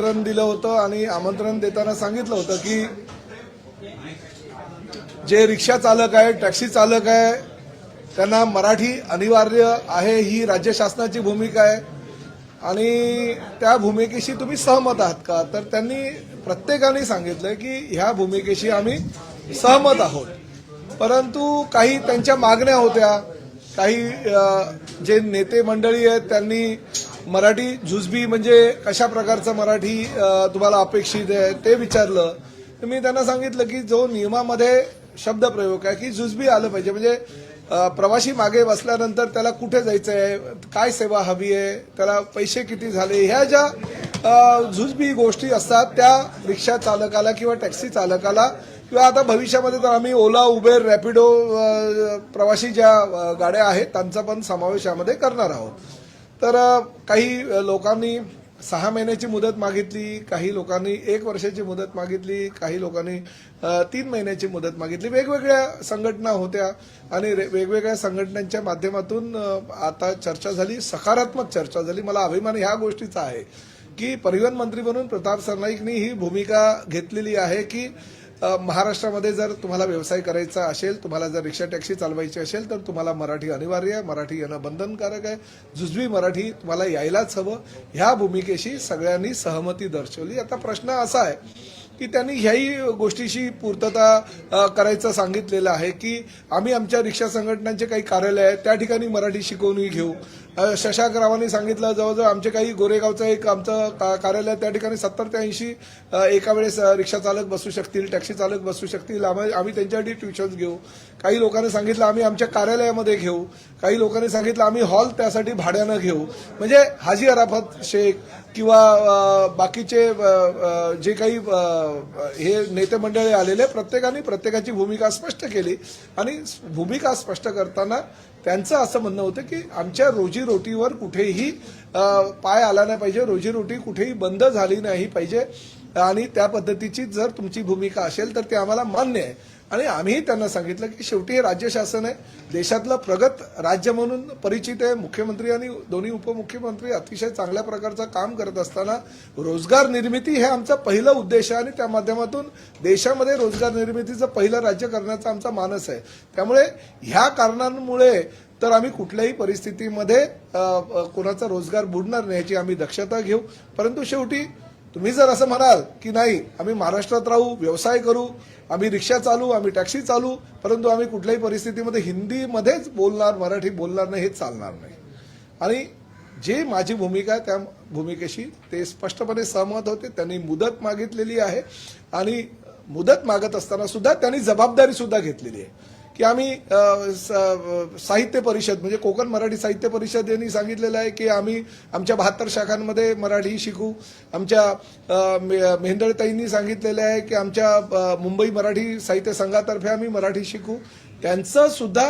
आमंत्रण दिलं होतं आणि आमंत्रण देताना सांगितलं होतं की जे रिक्षा चालक आहे, टॅक्सी चालक आहे, त्यांना मराठी अनिवार्य आहे, ही राज्य शासनाची भूमिका आहे आणि त्या भूमिकेशी तुम्ही सहमत आहात का? तर त्यांनी प्रत्येकाने सांगितलं की ह्या भूमिकेशी आम्ही सहमत आहोत, परंतु काही त्यांच्या मागण्या होत्या. काही जे नेते मंडळी आहेत त्यांनी मराठी जुजबी म्हणजे कशा प्रकारचं मराठी तुम्हाला अपेक्षित आहे ते विचारलं. तर मी त्यांना सांगितलं की जो नियमामध्ये शब्दप्रयोग आहे की जुजबी आलं पाहिजे, म्हणजे प्रवासी मागे बसल्यानंतर त्याला कुठे जायचं आहे, काय सेवा हवी आहे, त्याला पैसे किती झाले, ह्या ज्या जुजबी गोष्टी असतात त्या रिक्षा चालकाला किंवा टॅक्सी चालकाला किंवा आता भविष्यामध्ये तर आम्ही ओला, उबेर, रॅपिडो प्रवासी ज्या गाड्या आहेत त्यांचा पण समावेश यामध्ये करणार आहोत. तर काही लोकांनी 6 महिन्याची मुदत मागितली, काही लोकांनी 1 वर्षाची मुदत मागितली, काही लोकांनी 3 महिन्याची मुदत मागितली. वेगवेगळ्या संघटना होत्या आणि वेगवेगळ्या संघटनांच्या माध्यमातून आता चर्चा झाली, सकारात्मक चर्चा झाली. मला अभिमान ह्या गोष्टीचा आहे की परिवहन मंत्री म्हणून प्रताप सरनाईकनी ही भूमिका घेतलेली आहे की महाराष्ट्रामध्ये जर तुम्हाला व्यवसाय करायचा असेल, तुम्हाला जर रिक्षा टॅक्सी चालवायची असेल तर तुम्हाला मराठी अनिवार्य आहे, मराठी येणं बंधनकारक आहे, जुजबी मराठी तुम्हाला यायलाच हवं. ह्या भूमिकेशी सगळ्यांनी सहमती दर्शवली. आता प्रश्न असा आहे की त्यांनी ह्याही गोष्टीशी पूर्तता करायचं सांगितलेलं आहे की आम्ही आमच्या रिक्षा संघटनांचे काही कार्यालय आहेत त्या ठिकाणी मराठी शिकवणी घेऊ. शशांक रावांनी सांगितलं जवळजवळ आमचे काही गोरेगावचं एक आमचं कार्यालय त्या ठिकाणी 70 ते 80 एका वेळेस रिक्षा चालक बसू शकतील, टॅक्सी चालक बसू शकतील, आम्ही त्यांच्यासाठी ट्युशन्स घेऊ. काही लोकांनी सांगितलं आम्ही आमच्या कार्यालयामध्ये घेऊ, काही लोकांनी सांगितलं आम्ही हॉल त्यासाठी भाड्यानं घेऊ. म्हणजे हाजी अराफत शेख किंवा बाकीचे जे काही हे नेते मंडळी आलेले प्रत्येकाने प्रत्येकाची भूमिका स्पष्ट केली आणि भूमिका स्पष्ट करताना त्यांचं असं म्हणणं होतं की आमच्या रोजीरोटीवर कुठेही पाय आला नाही पाहिजे, रोजीरोटी कुठेही बंद झाली नाही पाहिजे आणि त्या पद्धतीची जर तुमची भूमिका असेल तर ते आम्हाला मान्य आहे. आणि आम्ही त्यांना सांगितलं की शेवटी हे राज्य शासन आहे, देशातलं प्रगत राज्य म्हणून परिचित आहे. मुख्यमंत्री आणि दोन्ही उपमुख्यमंत्री अतिशय चांगल्या प्रकारचं काम करत असताना रोजगार निर्मिती हे आमचं पहिलं उद्देश आहे आणि त्या माध्यमातून देशामध्ये रोजगार निर्मितीचं पहिलं राज्य करण्याचा आमचा मानस आहे. त्यामुळे ह्या कारणांमुळे तर आम्ही कुठल्याही परिस्थितीमध्ये कोणाचा रोजगार बुडणार नाही याची आम्ही दक्षता घेऊ. परंतु शेवटी तुम्ही जर असं म्हणाल की नाही आम्ही महाराष्ट्रात राहू, व्यवसाय करू, आम्ही रिक्षा चालू, आम्ही टॅक्सी चालू, परंतु आम्ही कुठल्याही परिस्थितीमध्ये हिंदीमध्येच बोलणार, मराठी बोलणार नाही, हे चालणार नाही. आणि जे माझी भूमिका आहे त्या भूमिकेशी ते स्पष्टपणे सहमत होते. त्यांनी मुदत मागितलेली आहे आणि मुदत मागत असताना सुद्धा त्यांनी जबाबदारी सुद्धा घेतलेली आहे की आम्ही साहित्य परिषद म्हणजे कोकण मराठी साहित्य परिषद यांनी सांगितलेलं आहे की आम्ही आमच्या 72 शाखांमध्ये मराठी शिकू. आमच्या मेहंदळताईंनी सांगितलेलं आहे की आमच्या मुंबई मराठी साहित्य संघातर्फे आम्ही मराठी शिकू. त्यांचं सुद्धा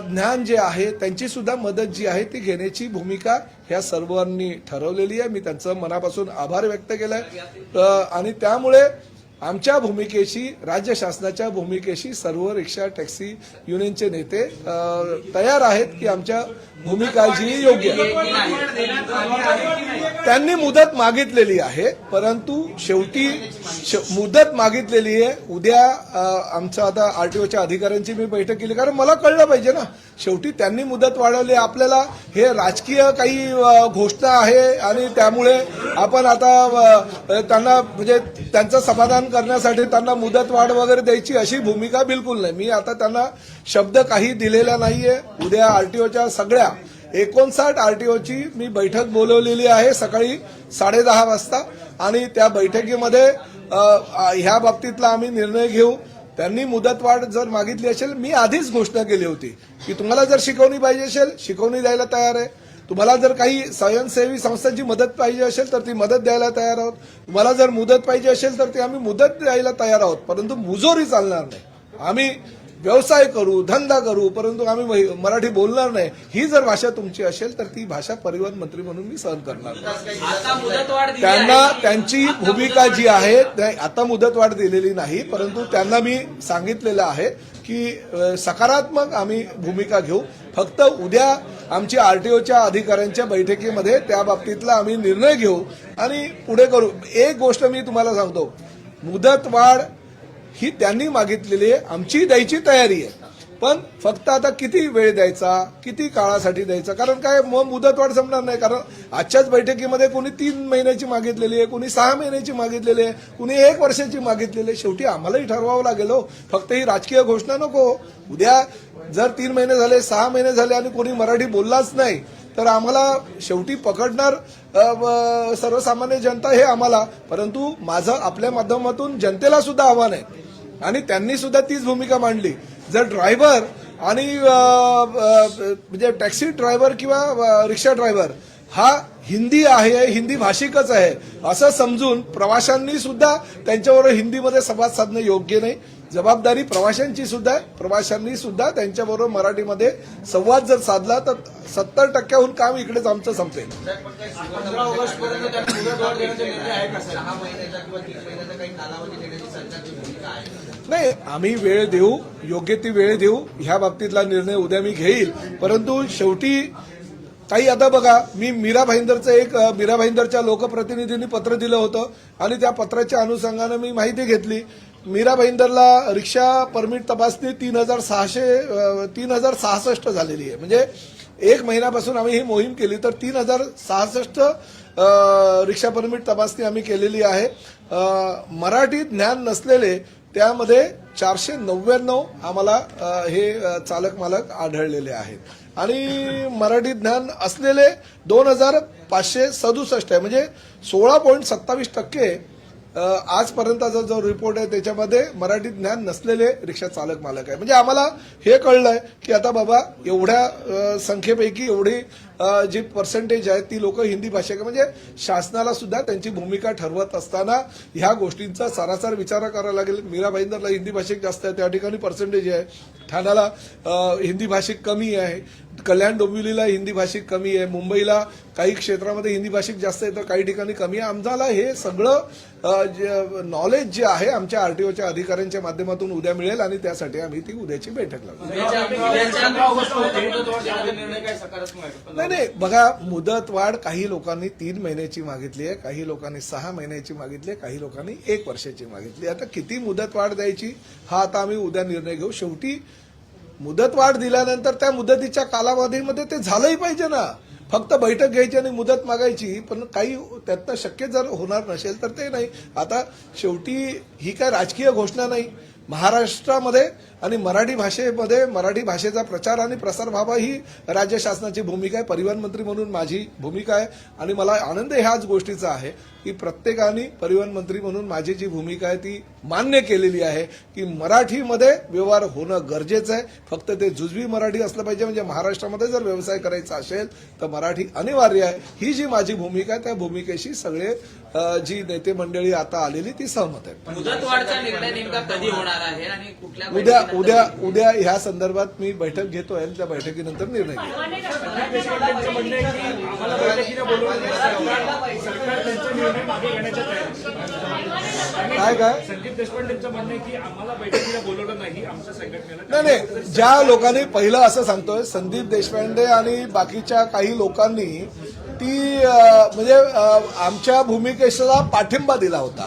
ज्ञान जे आहे, त्यांची सुद्धा मदत जी आहे ती घेण्याची भूमिका ह्या सर्वांनी ठरवलेली आहे. मी त्यांचं मनापासून आभार व्यक्त केलाय आणि त्यामुळे आमच्या भूमिकेशी, राज्य शासनाच्या भूमिकेशी सर्व रिक्षा टॅक्सी युनियनचे नेते तयार आहेत की आमच्या भूमिका जी योग्य आहे. त्यांनी मुदत मागितलेली आहे, परंतु शेवटी मुदत मागितलेली आहे. उद्या आमचं आता आरटीओच्या अधिकाऱ्यांची मी बैठक केली, कारण मला कळलं पाहिजे ना, शेवटी त्यांनी मुदत वाढवली. आपल्याला हे राजकीय काही घोषणा आहे आणि त्यामुळे आपण आता त्यांना म्हणजे त्यांचं समाधान करण्यासाठी त्यांना मुदत वाढ वगैरे द्यायची अशी भूमिका बिलकुल नाही. मी आता त्यांना शब्द काही दिलेला नाहीये. उद्या आरटीओच्या सगळ्या 59 आरटीओची मी बैठक बोलवलेली आहे सकाळी 10:30 वाजता आणि त्या बैठकीमध्ये ह्या बाबतीतला आम्ही निर्णय घेऊ. त्यांनी मुदतवाढ जर मागितली असेल, मी आधीच घोषणा केली होती की तुम्हाला जर शिकवणी पाहिजे असेल शिकवणी द्यायला तयार आहे, तुम्हाला जर काही स्वयंसेवी संस्थांची मदत पाहिजे असेल तर ती मदत द्यायला तयार आहोत, तुम्हाला जर मुदत पाहिजे असेल तर ती आम्ही मुदत द्यायला तयार आहोत, परंतु मुजोरी चालणार नाही. आम्ही व्यवसाय करू, धंदा करू, परंतु आम्ही मराठी बोलणार नाही. ही जर भाषा तुमची असेल तर ती भाषा परिवहन मंत्री म्हणून मी सहन करणार नाही. त्यांना त्यांची भूमिका जी आहे, आता मुदतवाढ दिलेली नाही, परंतु त्यांना मी सांगितलेलं आहे की सकारात्मक आम्ही भूमिका घेऊ. फक्त उद्या आमची आरटीओच्या अधिकाऱ्यांच्या बैठकीमध्ये त्या बाबतीतला आम्ही निर्णय घेऊ आणि पुढे करू. एक गोष्ट मी तुम्हाला सांगतो, मुदतवाढ ही त्यांनी मागितलेली आहे, आमची द्यायची तयारी आहे, पण फक्त आता किती वेळ द्यायचा, किती काळासाठी द्यायचा, कारण काय मग मुदतवाढ संपणार नाही. कारण आजच्याच बैठकीमध्ये कोणी 3 महिन्याची मागितलेली आहे, कोणी 6 महिन्याची मागितलेली आहे, कोणी 1 वर्षाची मागितलेली आहे. शेवटी आम्हालाही ठरवावं लागेल हो, फक्त ही राजकीय घोषणा नको. उद्या जर 3 महिने झाले, 6 महिने झाले आणि कोणी मराठी बोललाच नाही तर आम्हाला शेवटी पकडणार सर्वसामान्य जनता हे आम्हाला. परंतु माझं आपल्या माध्यमातून जनतेला सुद्धा आव्हान आहे आणि त्यांनी सुद्धा तीच भूमिका मांडली. जर ड्रायव्हर आणि म्हणजे टॅक्सी ड्रायव्हर किंवा रिक्षा ड्रायव्हर हा हिंदी आहे, हिंदी भाषिकच आहे असं समजून प्रवाशांनी सुद्धा त्यांच्याबरोबर हिंदीमध्ये संवाद साधणं योग्य नाही. जबाबदारी प्रवाशांची सुद्धा आहे. प्रवाशांनी सुद्धा त्यांच्याबरोबर मराठीमध्ये संवाद जर साधला तर 70% काम इकडेच आमचं संपेल. 15 ऑगस्टपर्यंत त्यांना मुदतवाढ देण्याचा निर्णय आहे का? 6 महिन्याचा किंवा 3 महिन्याचा काही कालावधी देण्याची सरकारची भूमिका आहे? नाही, आम्ही वेळ देऊ, योग्य ती वेळ देऊ. ह्या बाबतीतला निर्णय उद्या मी घेईल. परंतु शेवटी काही आता बघा, मी मीरा भाईंदरच्या लोकप्रतिनिधींनी पत्र दिलं होतं आणि त्या पत्राच्या अनुषंगानं मी माहिती घेतली. मीरा भाईंदरला रिक्षा परमिट तपासणी 3066 झालेली आहे. म्हणजे 1 महिन्यापासून आम्ही ही मोहीम केली तर 3066 रिक्षा परमिट तपासणी आम्ही केलेली आहे. मराठी ज्ञान नसलेले त्यामध्ये 499 आम्हाला हे चालक मालक आढळलेले आहेत आणि मराठी ज्ञान असलेले 2567 आहे. म्हणजे 16.27% आजपर्यंतचा जो रिपोर्ट आहे त्याच्यामध्ये मराठी ज्ञान नसलेले रिक्षा चालक मालक आहे. म्हणजे आम्हाला हे कळलंय की आता बाबा एवढ्या संख्येपैकी एवढी जी पर्सेंटेज आहे ती लोक हिंदी भाषिक, म्हणजे शासनाला सुद्धा त्यांची भूमिका ठरवत असताना ह्या गोष्टींचा सारासार विचार करावा लागेल. मीरा भाईंदरला हिंदी भाषिक जास्त आहे, त्या ठिकाणी पर्सेंटेज आहे. ठाण्याला हिंदी भाषिक कमी आहे, कल्याण डोंबिवलीला हिंदी भाषिक कमी आहे, मुंबईला काही क्षेत्रामध्ये हिंदी भाषिक जास्त आहे तर काही ठिकाणी कमी आहे. आम्हाला हे सगळं नॉलेज जे आहे आमच्या आरटीओच्या अधिकाऱ्यांच्या माध्यमातून उद्या मिळेल आणि त्यासाठी आम्ही ती उद्याची बैठक लावू. नाही, बघा, मुदतवाढ काही लोकांनी 3 महिन्याची मागितली आहे, काही लोकांनी 6 महिन्याची मागितली आहे, काही लोकांनी 1 वर्षाची मागितली. आता किती मुदतवाढ द्यायची हा आता आम्ही उद्या निर्णय घेऊ. शेवटी मुदतवाढ दिल्यानंतर त्या मुदतीच्या कालावधीमध्ये ते झालंही पाहिजे ना. फक्त बैठक घ्यायची आणि मुदत मागायची, पण काही त्यातनं शक्य जर होणार नसेल तर ते नाही. आता शेवटी ही काय राजकीय घोषणा नाही. महाराष्ट्रामध्ये आणि मराठी भाषेमध्ये मराठी भाषेचा प्रचार आणि प्रसार व्हावा ही राज्य शासनाची भूमिका आहे. परिवहन मंत्री म्हणून माझी भूमिका आहे आणि मला आनंद ह्याच गोष्टीचा आहे की प्रत्येकाने परिवहन मंत्री म्हणून माझी जी भूमिका आहे ती मान्य केलेली आहे की मराठीमध्ये व्यवहार होणं गरजेचं आहे. फक्त ते जुजवी मराठी असलं पाहिजे. म्हणजे महाराष्ट्रामध्ये जर व्यवसाय करायचा असेल तर मराठी अनिवार्य आहे. ही जी माझी भूमिका आहे त्या भूमिकेशी सगळे जी नेते मंडळी आता आलेली ती सहमत आहे. मुदतवाढचा निर्णय नेमका कधी होणार आहे आणि कुठल्या उद्या ह्या संदर्भात मी बैठक घेतोय आणि त्या बैठकीनंतर निर्णय घेतो. काय संदीप देशपांडेंचं म्हणणं आहे की आम्हाला बैठकीला बोलवलं नाही आमच्या संघटनेला. नाही, ज्या लोकांनी पहिलं असं सांगतोय संदीप देशपांडे आणि बाकीच्या काही लोकांनी ती म्हणजे आमच्या भूमिकेला पाठिंबा दिला होता.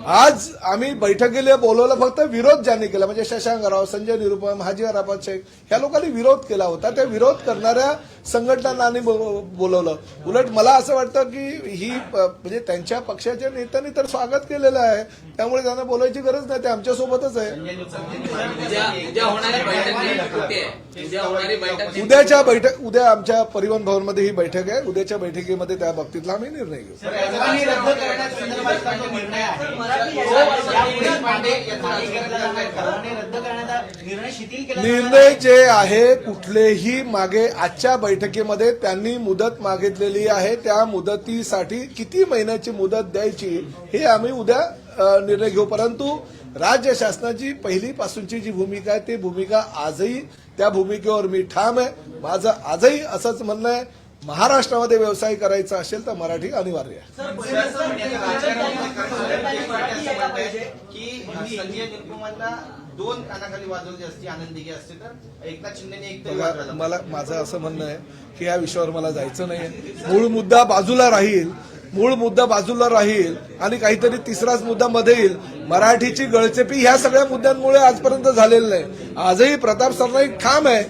आज आम्ही बैठकीला बोलवलं, फक्त विरोध ज्यांनी केला म्हणजे शशांक राव, संजय निरुपम, हाजी अराफत शेख ह्या लोकांनी विरोध केला होता. त्या विरोध करणाऱ्या संघटनांनी बोलवलं. उलट मला असं वाटतं की ही म्हणजे त्यांच्या पक्षाच्या नेत्यांनी तर स्वागत केलेलं आहे, त्यामुळे त्यांना बोलायची गरज नाही, ते आमच्यासोबतच आहे. उद्या आमच्या परिवहन भवनमध्ये ही बैठक आहे. उद्याच्या बैठकीमध्ये त्या बाबतीतला आम्ही निर्णय घेऊ. निर्णय जे आहे कुठलेही मागे आजच्या बैठकीमध्ये त्यांनी मुदत मागितलेली आहे. त्या मुदतीसाठी किती महिन्याची मुदत द्यायची हे आम्ही उद्या निर्णय घेऊ. परंतु राज्य शासनाची पहिलीपासूनची जी भूमिका आहे ती भूमिका आजही त्या भूमिकेवर मी ठाम आहे. माझं आजही असंच म्हणणं आहे, महाराष्ट्रामध्ये व्यवसाय करायचा असेल तर मराठी अनिवार्य आहे. की संजय निरुपमांना दोन कानाखाली वाजवली असती आनंद दिघे असते तर एकनाथ शिंदेने एक तरी बघा, वाजवायला मला माझं असं म्हणणं आहे की या विषयावर मला जायचं नाही. मूळ मुद्दा बाजूला राहील आणि काहीतरी तिसराच मुद्दा मध्ये येईल. मराठीची गळचेपी ह्या सगळ्या मुद्द्यांमुळे आजपर्यंत झालेलं नाही. आजही प्रताप सरनाईक ठाम आहे.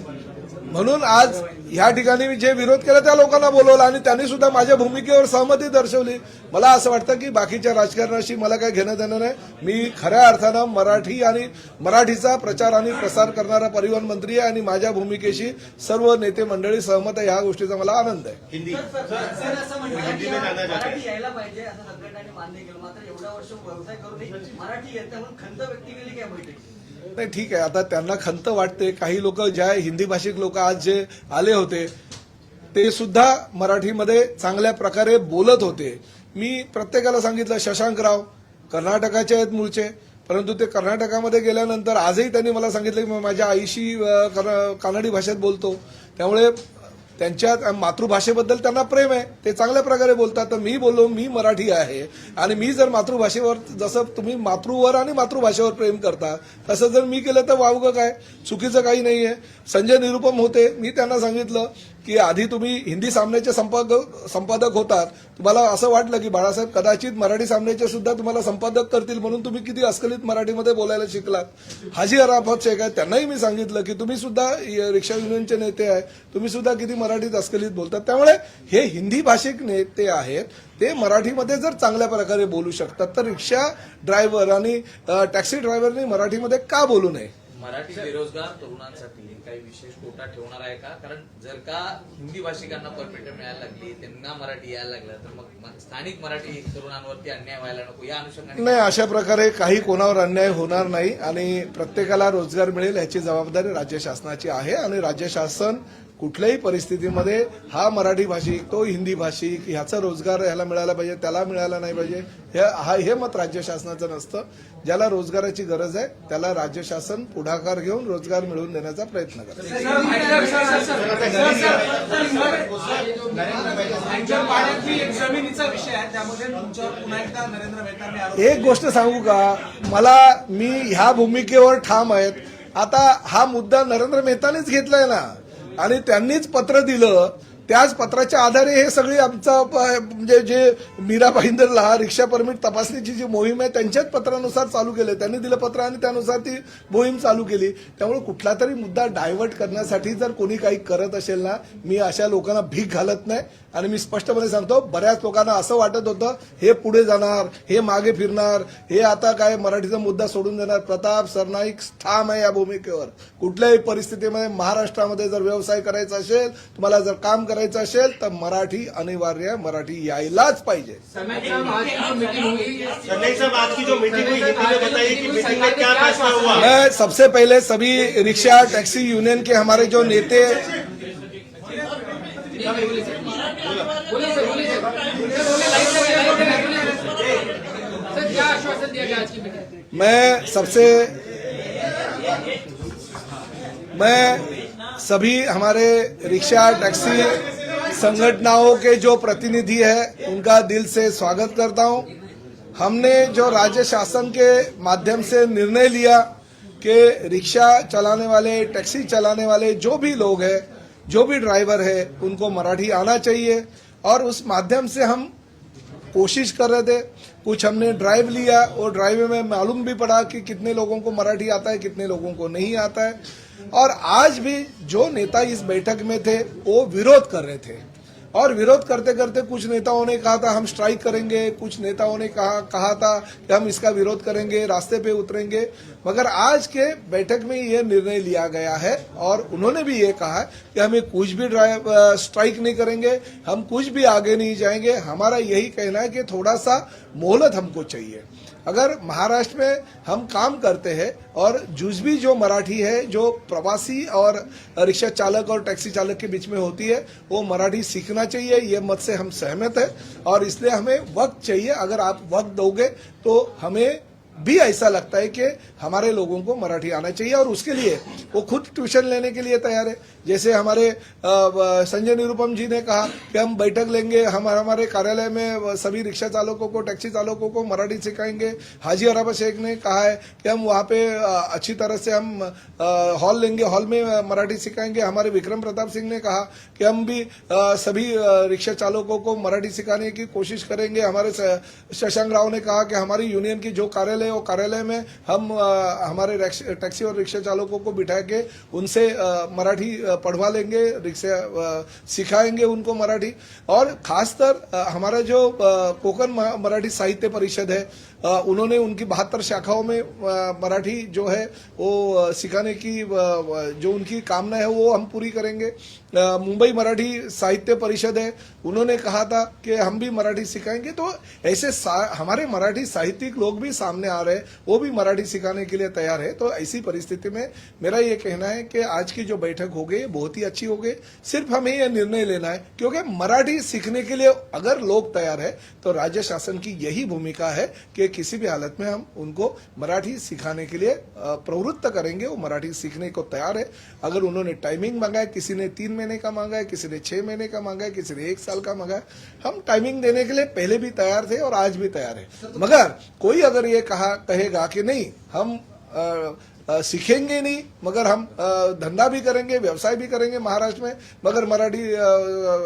म्हणून आज ह्या ठिकाणी मी जे विरोध केला त्या लोकांना बोलवलं आणि त्यांनी सुद्धा माझ्या भूमिकेवर सहमती दर्शवली. मला असं वाटतं की बाकीच्या राजकारणाशी मला काही घेणं देणं नाही. मी खऱ्या अर्थानं मराठी आणि मराठीचा प्रचार आणि प्रसार करणारा परिवहन मंत्री आहे आणि माझ्या भूमिकेशी सर्व नेते मंडळी सहमत आहे. ह्या गोष्टीचा मला आनंद आहे. सर असं म्हणतात की मराठी यायला पाहिजे असं सगळ्यांनी मान्य केलं, मात्र एवढ्या वर्ष व्यवसाय करूनही मराठी येते म्हणून खंत व्यक्त केली काय बैठकीत? नाही, ठीक आहे. आता त्यांना खंत वाटते. काही लोक ज्या हिंदी भाषिक लोक आज जे आले होते ते सुद्धा मराठीमध्ये चांगल्या प्रकारे बोलत होते. मी प्रत्येकाला सांगितलं, शशांकराव कर्नाटकाचे आहेत मूळचे, परंतु ते कर्नाटकामध्ये गेल्यानंतर आजही त्यांनी मला सांगितलं की मी माझ्या आईशी कानडी भाषेत बोलतो. त्यामुळे त्यांच्या मातृभाषेबद्दल त्यांना प्रेम आहे. ते चांगल्या प्रकारे बोलतात. तर मी बोललो मी मराठी आहे आणि मी जर मातृभाषेवर, जसं तुम्ही मातृवर आणि मातृभाषेवर प्रेम करता तसं जर मी केलं तर वावगं काय, चुकीचं काही नाहीये. संजय निरुपम होते, मी त्यांना सांगितलं की आधी तुम्ही हिंदी सामन्याचे संपादक होतात, तुम्हाला असं वाटलं की बाळासाहेब कदाचित मराठी सामन्याचे सुद्धा तुम्हाला संपादक करतील म्हणून तुम्ही किती अस्खलित मराठीमध्ये बोलायला शिकलात. हाजी अराफत शेख आहे, त्यांनाही मी सांगितलं की तुम्ही सुद्धा रिक्षा युनियनचे नेते आहे, तुम्ही सुद्धा किती मराठीत अस्खलित बोलतात. त्यामुळे हे हिंदी भाषिक नेते आहेत, ते मराठीमध्ये जर चांगल्या प्रकारे बोलू शकतात तर रिक्षा ड्रायव्हर आणि टॅक्सी ड्रायव्हरनी मराठीमध्ये का बोलू नये? मराठी बेरोजगार तरुणांसाठी काही विशेष कोटा ठेवणार आहे का? कारण जर का हिंदी भाषिकांना परमिट मिळायला लागली, त्यांना मराठी यायला लागलं तर मग स्थानिक मराठी तरुणांवरती अन्याय व्हायला नको या अनुषंगाने नाही, अशा प्रकारे काही कोणावर अन्याय होणार नाही आणि प्रत्येकाला रोजगार मिळेल याची जबाबदारी राज्य शासनाची आहे आणि राज्य शासन कुठल्याही परिस्थितीमध्ये हा मराठी भाषिक, तो हिंदी भाषिक, ह्याचा रोजगार ह्याला मिळाला पाहिजे, त्याला मिळाला नाही पाहिजे, हे मत राज्य शासनाचं नसतं. ज्याला रोजगाराची गरज आहे त्याला राज्य शासन पुढाकार घेऊन रोजगार मिळवून देण्याचा प्रयत्न करतं. जमिनीचा विषय आहे, त्यामध्ये तुमच्यावर पुन्हा एकदा नरेंद्र मेहतांनी आरोप एक गोष्ट सांगू का, मी ह्या भूमिकेवर ठाम आहेत. आता हा मुद्दा नरेंद्र मेहतानीच घेतलाय ना आणि त्यांनीच पत्र दिलं. त्याच पत्राच्या आधारे हे सगळी आमचा म्हणजे जे मीरा भाईंदरला रिक्षा परमिट तपासणीची जी मोहीम आहे त्यांच्याच पत्रानुसार चालू केले. त्यांनी दिलं पत्र आणि त्यानुसार ती मोहीम चालू केली. त्यामुळे कुठला तरी मुद्दा डायव्हर्ट करण्यासाठी जर कोणी काही करत असेल ना, मी अशा लोकांना भीक घालत नाही आणि मी स्पष्टपणे सांगतो, बऱ्याच लोकांना असं वाटत होतं हे पुढे जाणार, हे मागे फिरणार, हे आता काय मराठीचा मुद्दा सोडून देणार. प्रताप सरनाईक ठाम आहे या भूमिकेवर. कुठल्याही परिस्थितीमध्ये महाराष्ट्रामध्ये जर व्यवसाय करायचा असेल, तुम्हाला जर काम करायचं असेल तर मराठी अनिवार्य आहे, मराठी यायलाच पाहिजे. सनई साहब आज की जो मीटिंग हुई हिंदी में बताइए कि मीटिंग में क्या फैसला हुआ? मैं सबसे पहले सभी रिक्शा टैक्सी यूनियन के हमारे जो नेते, क्या आश्वासन दिया गया आज की मीटिंग? मैं सभी हमारे रिक्शा टैक्सी संगठनों के जो प्रतिनिधि हैं उनका दिल से स्वागत करता हूं. हमने जो राज्य शासन के माध्यम से निर्णय लिया कि रिक्शा चलाने वाले, टैक्सी चलाने वाले जो भी लोग हैं, जो भी ड्राइवर है, उनको मराठी आना चाहिए और उस माध्यम से हम कोशिश कर रहे थे. कुछ हमने ड्राइव लिया और ड्राइव में मालूम भी पड़ा कि कितने लोगों को मराठी आता है, कितने लोगों को नहीं आता है. और आज भी जो नेता इस बैठक में थे वो विरोध कर रहे थे और विरोध करते करते कुछ नेताओं ने कहा था हम स्ट्राइक करेंगे, कुछ नेताओं ने कहा था कि हम इसका विरोध करेंगे, रास्ते पे उतरेंगे. मगर आज के बैठक में ये निर्णय लिया गया है और उन्होंने भी ये कहा कि हमें कुछ भी स्ट्राइक नहीं करेंगे, हम कुछ भी आगे नहीं जाएंगे. हमारा यही कहना है कि थोड़ा सा मोहलत हमको चाहिए. अगर महाराष्ट्र में हम काम करते हैं और जुजबी जो मराठी है, जो प्रवासी और रिक्शा चालक और टैक्सी चालक के बीच में होती है, वो मराठी सीखना चाहिए. ये मत से हम सहमत हैं और इसलिए हमें वक्त चाहिए. अगर आप वक्त दोगे तो हमें भी ऐसा लगता है कि हमारे लोगों को मराठी आना चाहिए और उसके लिए वो खुद ट्यूशन लेने के लिए तैयार है। जैसे हमारे संजय निरुपम जी ने कहा कि हम बैठक लेंगे, हम हमारे कार्यालय में सभी रिक्शा चालकों को, टैक्सी चालकों को मराठी सिखाएंगे। हाजी अरब शेख ने कहा है कि हम वहाँ पे अच्छी तरह से हम हॉल लेंगे, हॉल में मराठी सिखाएंगे। हमारे विक्रम प्रताप सिंह ने कहा कि हम भी सभी रिक्शा चालकों को मराठी सिखाने की कोशिश करेंगे। हमारे शशांक राव ने कहा कि हमारी यूनियन की जो कार्यालय है वो कार्यालय में हम हमारे टैक्सी और रिक्शा चालकों को बिठा के उनसे मराठी पढ़वा लेंगे, रिक्शा सिखाएंगे उनको मराठी। और खासकर हमारा जो कोकण मराठी साहित्य परिषद है, उन्होंने उनकी 72 शाखाओं में मराठी जो है वो सिखाने की जो उनकी कामना है वो हम पूरी करेंगे। मुंबई मराठी साहित्य परिषद है, उन्होंने कहा था कि हम भी मराठी सिखाएंगे। तो ऐसे हमारे मराठी साहित्यिक लोग भी सामने आ रहे हैं, वो भी मराठी सिखाने के लिए तैयार है। तो ऐसी परिस्थिति में मेरा ये कहना है कि आज की जो बैठक हो गई बहुत ही अच्छी हो गई। सिर्फ हमें यह निर्णय लेना है, क्योंकि मराठी सीखने के लिए अगर लोग तैयार है तो राज्य शासन की यही भूमिका है कि किसी भी हालत में हम उनको मराठी सिखाने के लिए प्रवृत्त करेंगे। वो मराठी सीखने को तैयार है। अगर उन्होंने टाइमिंग मांगा है, किसी ने 3 महीने का मांगा है, किसी ने 6 महीने का मांगा है, किसी ने 1 साल का मांगा है, हम टाइमिंग देने के लिए पहले भी तैयार थे और आज भी तैयार है। मगर कोई अगर ये कहेगा कि नहीं हम सीखेंगे नहीं, मगर हम धंधा भी करेंगे, व्यवसाय भी करेंगे महाराष्ट्र में, मगर मराठी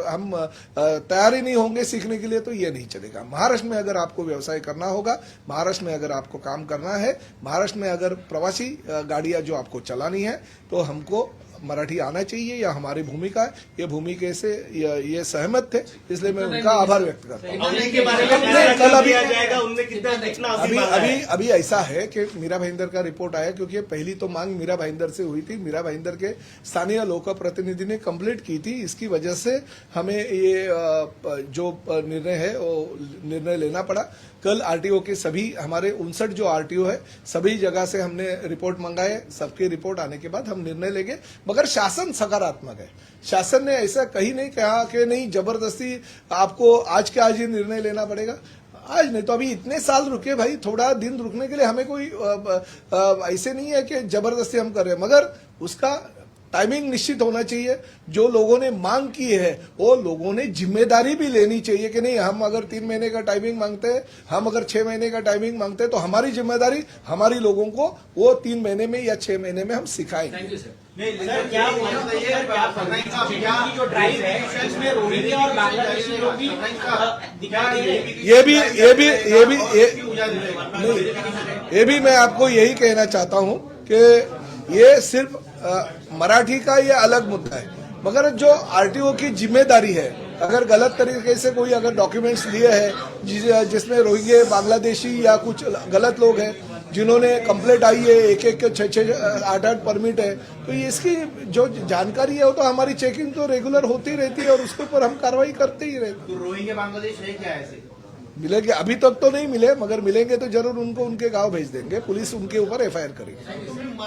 हम तैयार ही नहीं होंगे सीखने के लिए, तो ये नहीं चलेगा। महाराष्ट्र में अगर आपको व्यवसाय करना होगा, महाराष्ट्र में अगर आपको काम करना है, महाराष्ट्र में अगर प्रवासी गाड़ियां जो आपको चलानी है, तो हमको मराठी आना चाहिए। या हमारी भूमिका है, ये भूमिका से ये सहमत थे, इसलिए मैं उनका आभार व्यक्त करता हूँ। अभी ऐसा है कि मीरा भाईंदर का रिपोर्ट आया, क्योंकि पहली तो मांग मीरा भाईंदर से हुई थी। मीरा भाईंदर के स्थानीय लोक प्रतिनिधि ने कंप्लीट की थी। इसकी वजह से हमें ये जो निर्णय है वो निर्णय लेना पड़ा। कल आरटीओ के सभी हमारे 59 जो आरटीओ है, सभी जगह से हमने रिपोर्ट मंगाए। सबकी रिपोर्ट आने के बाद हम निर्णय लेंगे। मगर शासन सकारात्मक है। शासन ने ऐसा कहीं नहीं कहा कि नहीं जबरदस्ती आपको आज के आज ही निर्णय लेना पड़ेगा। आज नहीं तो अभी इतने साल रुके भाई, थोड़ा दिन रुकने के लिए हमें कोई ऐसे नहीं है कि जबरदस्ती हम कर रहे हैं, मगर उसका टाइमिंग निश्चित होना चाहिए। जो लोगों ने मांग की है वो लोगों ने जिम्मेदारी भी लेनी चाहिए कि नहीं, हम अगर 3 महीने का टाइमिंग मांगते हैं, हम अगर 6 महीने का टाइमिंग मांगते हैं, तो हमारी जिम्मेदारी हमारी लोगों को वो 3 महीने में या 6 महीने में हम सिखाएंगे। Thank you sir. जो ड्राइव है उसमें रोहिंग्या और बांग्लादेशी लोग भी ये भी मैं आपको यही कहना चाहता हूं कि ये सिर्फ मराठी का ये अलग मुद्दा है, मगर जो आरटीओ की जिम्मेदारी है, अगर गलत तरीके से कोई अगर डॉक्यूमेंट्स लिए हैं जिसमें रोहिंग्या बांग्लादेशी या कुछ गलत लोग हैं जिन्होंने कंप्लेंट आई है, 1-1 के 6-6 8-8 परमिट है, तो इसकी जो जानकारी है वो तो हमारी चेकिंग तो रेगुलर होती रहती है और उसके ऊपर हम कार्रवाई करते ही रहते हैं। तो रोहिंग्या बांग्लादेश है क्या ऐसे? मिलेंगे, अभी तक तो नहीं मिले, मगर मिलेंगे तो जरूर उनको उनके गांव भेज देंगे। पुलिस उनके ऊपर एफआईआर करेगी।